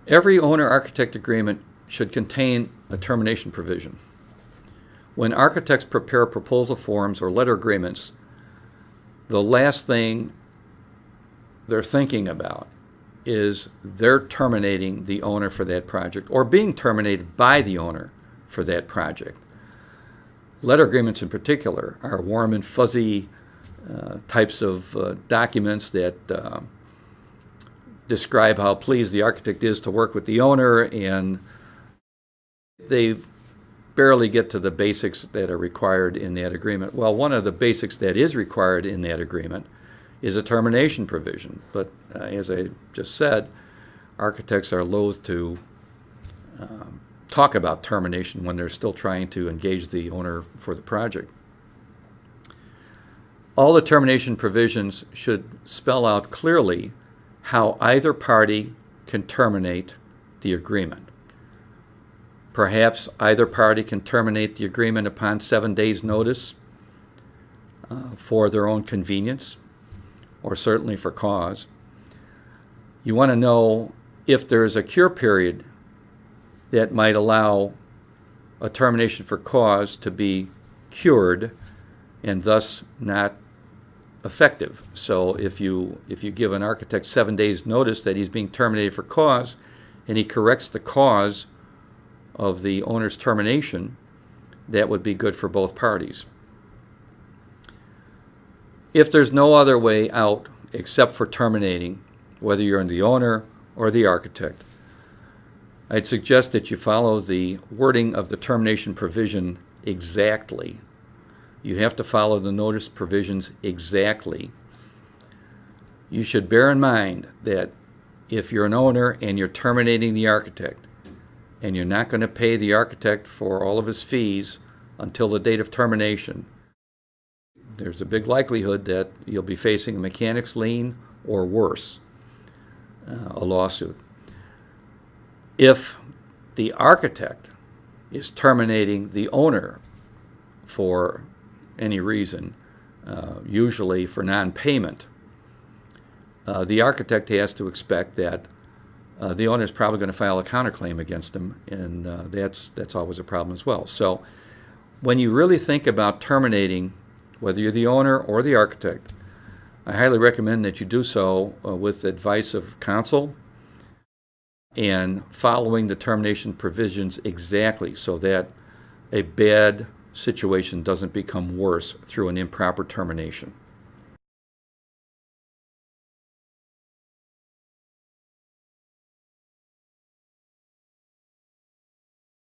Every owner-architect agreement should contain a termination provision. When architects prepare proposal forms or letter agreements, the last thing they're thinking about is they're terminating the owner for that project or being terminated by the owner for that project. Letter agreements in particular are warm and fuzzy types of documents that describe how pleased the architect is to work with the owner, and they barely get to the basics that are required in that agreement. Well, one of the basics that is required in that agreement is a termination provision. But as I just said, architects are loath to talk about termination when they're still trying to engage the owner for the project. All the termination provisions should spell out clearly how either party can terminate the agreement. Perhaps either party can terminate the agreement upon 7 days' notice for their own convenience, or certainly for cause. You want to know if there's a cure period that might allow a termination for cause to be cured and thus not effective. So if you give an architect 7 days notice that he's being terminated for cause and he corrects the cause of the owner's termination, that would be good for both parties. If there's no other way out except for terminating, whether you're the owner or the architect, I'd suggest that you follow the wording of the termination provision exactly. You have to follow the notice provisions exactly. You should bear in mind that if you're an owner and you're terminating the architect, and you're not going to pay the architect for all of his fees until the date of termination, there's a big likelihood that you'll be facing a mechanics lien or worse, a lawsuit. If the architect is terminating the owner for any reason, usually for non-payment, the architect has to expect that the owner is probably going to file a counterclaim against him, and that's always a problem as well. So when you really think about terminating, whether you're the owner or the architect, I highly recommend that you do so with advice of counsel and following the termination provisions exactly so that a bad situation doesn't become worse through an improper termination.